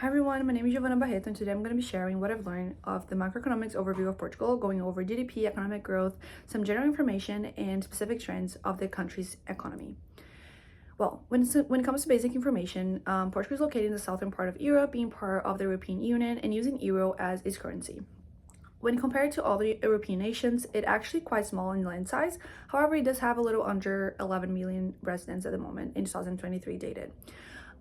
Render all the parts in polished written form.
Hi everyone, my name is Giovana Barreto, and today I'm going to be sharing what I've learned of the macroeconomics overview of Portugal, going over GDP, economic growth, some general information, and specific trends of the country's economy. Well, when it comes to basic information, Portugal is located in the southern part of Europe, being part of the European Union and using euro as its currency. When compared to other European nations, it's actually quite small in land size. However, it does have a little under 11 million residents at the moment in 2023 dated.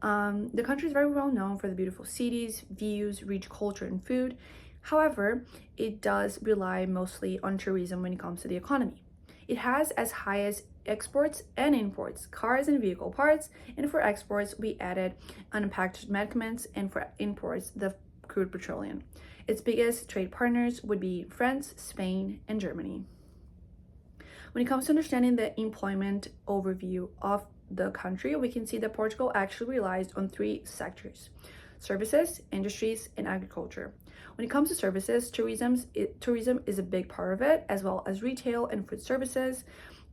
The country is very well known for the beautiful cities, views, rich culture, and food. However, it does rely mostly on tourism when it comes to the economy. It has as high as exports and imports, cars and vehicle parts, and for exports, we added unpackaged medicaments, and for imports, the crude petroleum. Its biggest trade partners would be France, Spain, and Germany. When it comes to understanding the employment overview of the country, we can see that Portugal actually relies on three sectors: services, industries, and agriculture. When it comes to services, tourism is a big part of it, as well as retail and food services.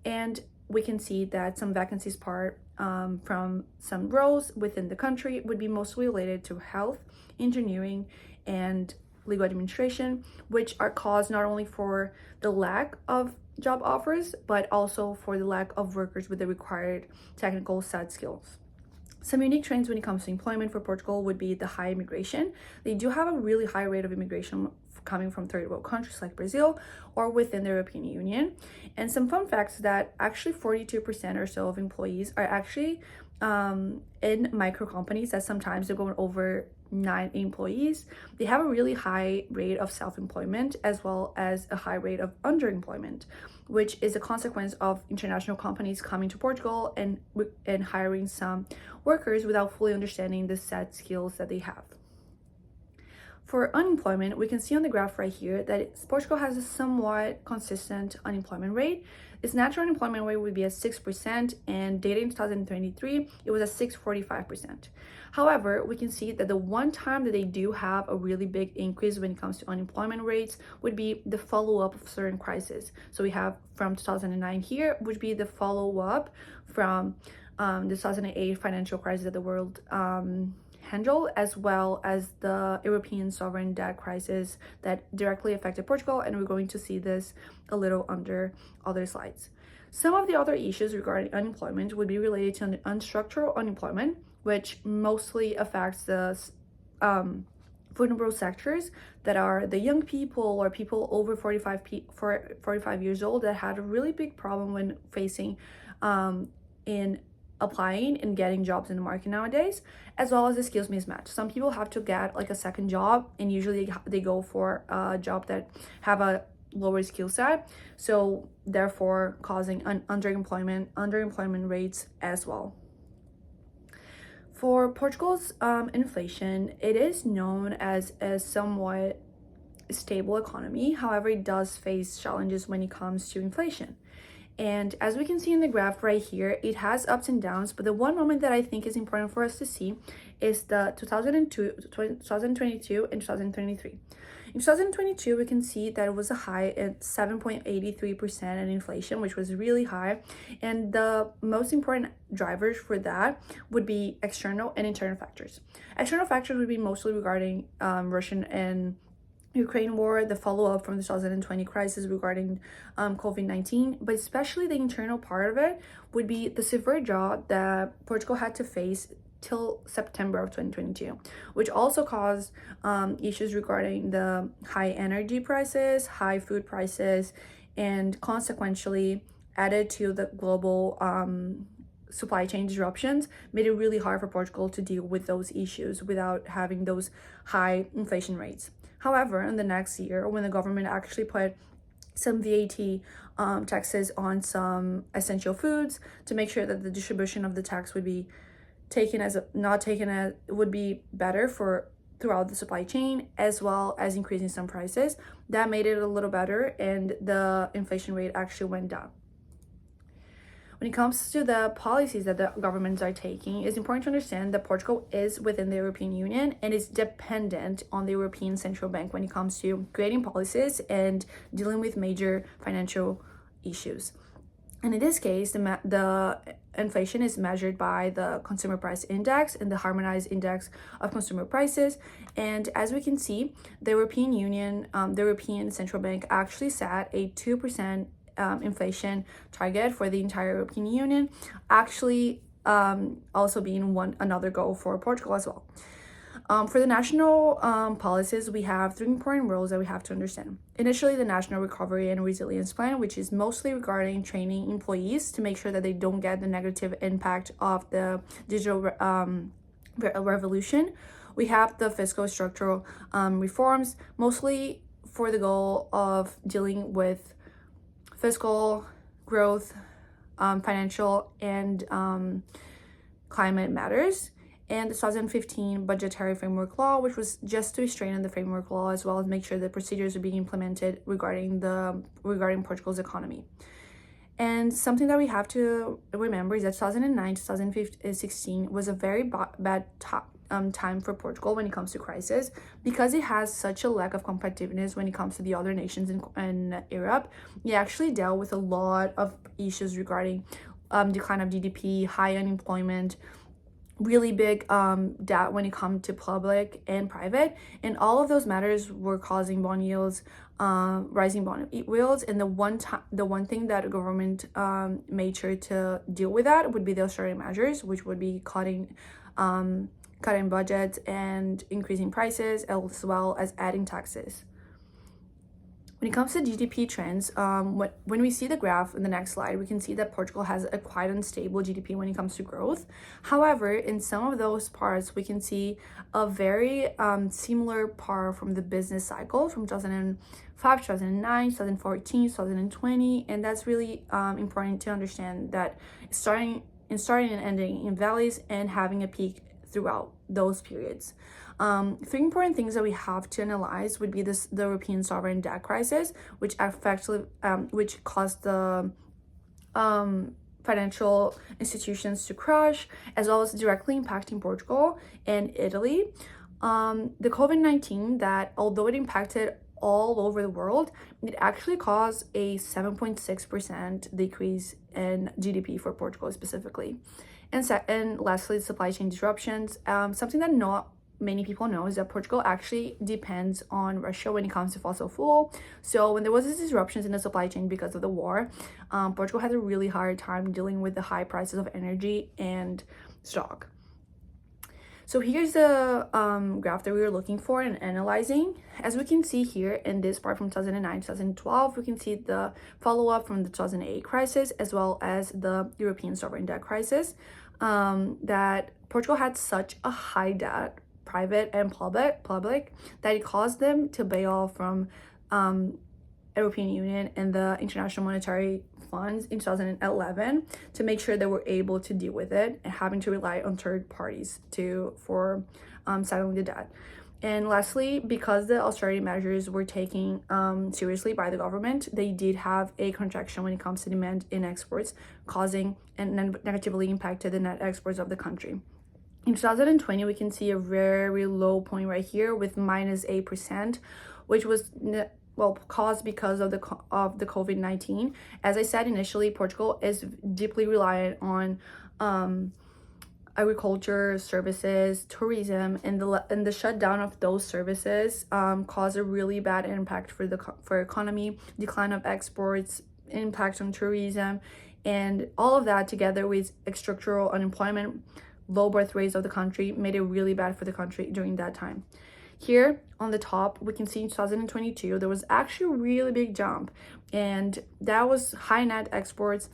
And we can see that some vacancies from some roles within the country would be mostly related to health, engineering, and legal administration, which are caused not only for the lack of job offers, but also for the lack of workers with the required technical set skills. Some unique trends when it comes to employment for Portugal would be the high immigration. They do have a really high rate of immigration coming from third world countries like Brazil or within the European Union. And some fun facts that actually 42% or so of employees are actually in micro companies that sometimes they're going over 9 employees. They have a really high rate of self-employment as well as a high rate of underemployment, which is a consequence of international companies coming to Portugal and hiring some workers without fully understanding the set skills that they have. For unemployment, we can see on the graph right here that Portugal has a somewhat consistent unemployment rate. Its natural unemployment rate would be at 6%, and data in 2023, it was at 6.45%. However, we can see that the one time that they do have a really big increase when it comes to unemployment rates would be the follow-up of certain crises. So we have from 2009 here, which would be the follow-up from the 2008 financial crisis that the world handle, as well as the European sovereign debt crisis that directly affected Portugal, and we're going to see this a little under other slides. Some of the other issues regarding unemployment would be related to unstructured unemployment, which mostly affects the vulnerable sectors that are the young people or people over 45 years old that had a really big problem when facing in applying and getting jobs in the market nowadays, as well as the skills mismatch. Some people have to get like a second job, and usually they go for a job that have a lower skill set, so therefore causing underemployment rates as well. For Portugal's inflation, it is known as a somewhat stable economy. However, it does face challenges when it comes to inflation. And as we can see in the graph right here, it has ups and downs, but the one moment that I think is important for us to see is the 2022 and 2023. In 2022, we can see that it was a high at 7.83% in inflation, which was really high. And the most important drivers for that would be external and internal factors. External factors would be mostly regarding Russian and Ukraine war, the follow-up from the 2020 crisis regarding COVID-19, but especially the internal part of it would be the severe drought that Portugal had to face till September of 2022, which also caused issues regarding the high energy prices, high food prices, and consequently added to the global supply chain disruptions, made it really hard for Portugal to deal with those issues without having those high inflation rates. However, in the next year, when the government actually put some VAT taxes on some essential foods to make sure that the distribution of the tax would be would be better for throughout the supply chain, as well as increasing some prices, that made it a little better, and the inflation rate actually went down. When it comes to the policies that the governments are taking, it's important to understand that Portugal is within the European Union and is dependent on the European Central Bank when it comes to creating policies and dealing with major financial issues. And in this case, the inflation is measured by the consumer price index and the harmonized index of consumer prices. And as we can see, the European Union, the European Central Bank actually set a 2% inflation target for the entire European Union, actually also being another goal for Portugal as well. For the national policies, we have three important rules that we have to understand. Initially, the National Recovery and Resilience Plan, which is mostly regarding training employees to make sure that they don't get the negative impact of the digital revolution. We have the fiscal structural reforms, mostly for the goal of dealing with fiscal growth, financial, and climate matters, and the 2015 budgetary framework law, which was just to strengthen the framework law as well as make sure that procedures are being implemented regarding Portugal's economy. And something that we have to remember is that 2009 to 2016 was a very bad time for Portugal when it comes to crisis, because it has such a lack of competitiveness when it comes to the other nations in Europe. It actually dealt with a lot of issues regarding decline of GDP, high unemployment, really big debt when it comes to public and private, and all of those matters were causing bond yields, rising bond yields. And the one thing that the government made sure to deal with that would be the austerity measures, which would be cutting budgets and increasing prices, as well as adding taxes. When it comes to GDP trends, when we see the graph in the next slide, we can see that Portugal has a quite unstable GDP when it comes to growth. However, in some of those parts, we can see a very similar part from the business cycle from 2005, 2009, 2014, 2020, and that's really important to understand that starting and ending in valleys and having a peak throughout those periods. Three important things that we have to analyze would be the European sovereign debt crisis, which which caused the financial institutions to crash, as well as directly impacting Portugal and Italy. The COVID-19, that although it impacted all over the world, it actually caused a 7.6% decrease in GDP for Portugal specifically. And lastly, supply chain disruptions. Something that not many people know is that Portugal actually depends on Russia when it comes to fossil fuel. So when there was these disruptions in the supply chain because of the war, Portugal had a really hard time dealing with the high prices of energy and stock. So here's the graph that we were looking for and analyzing. As we can see here in this part from 2009 2012, we can see the follow-up from the 2008 crisis, as well as the European sovereign debt crisis, that Portugal had such a high debt, private and public, that it caused them to bail from European Union and the International Monetary Funds in 2011 to make sure they were able to deal with it and having to rely on third parties for settling the debt. And lastly, because the austerity measures were taken seriously by the government, they did have a contraction when it comes to demand in exports, causing and negatively impacted the net exports of the country. In 2020, we can see a very low point right here with -8%, which was caused because of the COVID-19. As I said initially, Portugal is deeply reliant on agriculture, services, tourism, and the shutdown of those services caused a really bad impact for economy, decline of exports, impact on tourism, and all of that together with structural unemployment, low birth rates of the country made it really bad for the country during that time. Here on the top, we can see in 2022, there was actually a really big jump, and that was high net exports.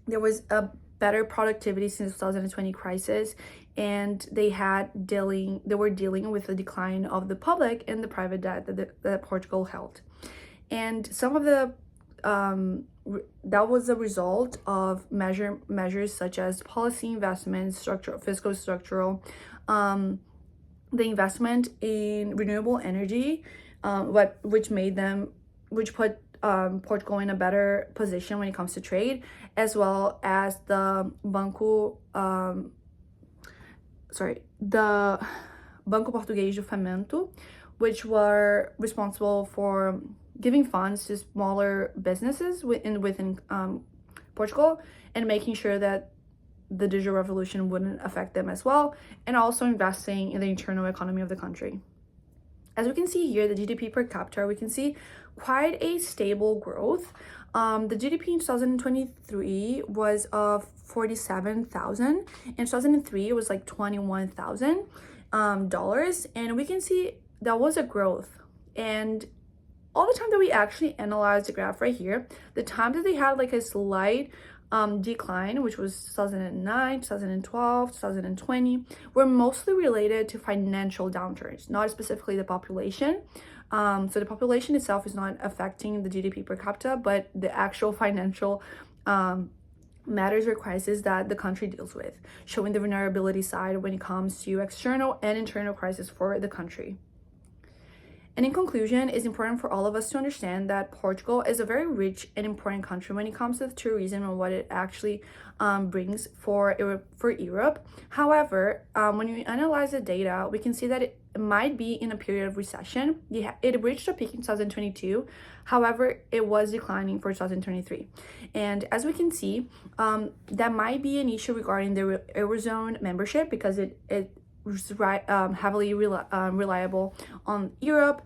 There was a better productivity since 2020 crisis, and they were dealing with the decline of the public and the private debt that Portugal held. And some of the that was a result of measures such as policy investments, fiscal structural, the investment in renewable energy, which put Portugal in a better position when it comes to trade, as well as the Banco Português de Fomento, which were responsible for giving funds to smaller businesses within Portugal, and making sure that the digital revolution wouldn't affect them as well, and also investing in the internal economy of the country. As we can see here, the GDP per capita, we can see quite a stable growth. The GDP in 2023 was of 47,000. In 2003, it was like $21,000, and we can see that was a growth. And all the time that we actually analyze the graph right here, the time that they had like a slight decline, which was 2009, 2012, 2020, were mostly related to financial downturns, not specifically the population. So the population itself is not affecting the GDP per capita, but the actual financial matters or crises that the country deals with, showing the vulnerability side when it comes to external and internal crises for the country. And in conclusion, it's important for all of us to understand that Portugal is a very rich and important country when it comes to tourism and what it actually brings for Europe. However, when you analyze the data, we can see that it might be in a period of recession. It reached a peak in 2022. However, it was declining for 2023. And as we can see, that might be an issue regarding the Eurozone membership, because it heavily reliable on Europe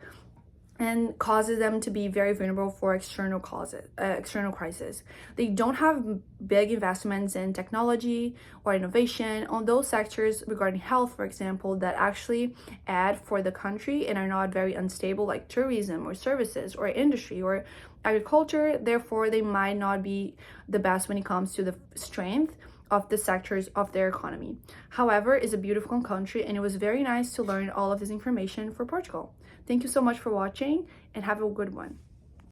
and causes them to be very vulnerable for external crises. They don't have big investments in technology or innovation on those sectors regarding health, for example, that actually add for the country and are not very unstable, like tourism or services or industry or agriculture. Therefore, they might not be the best when it comes to the strength of the sectors of their economy. However, it's a beautiful country, and it was very nice to learn all of this information for Portugal. Thank you so much for watching, and have a good one.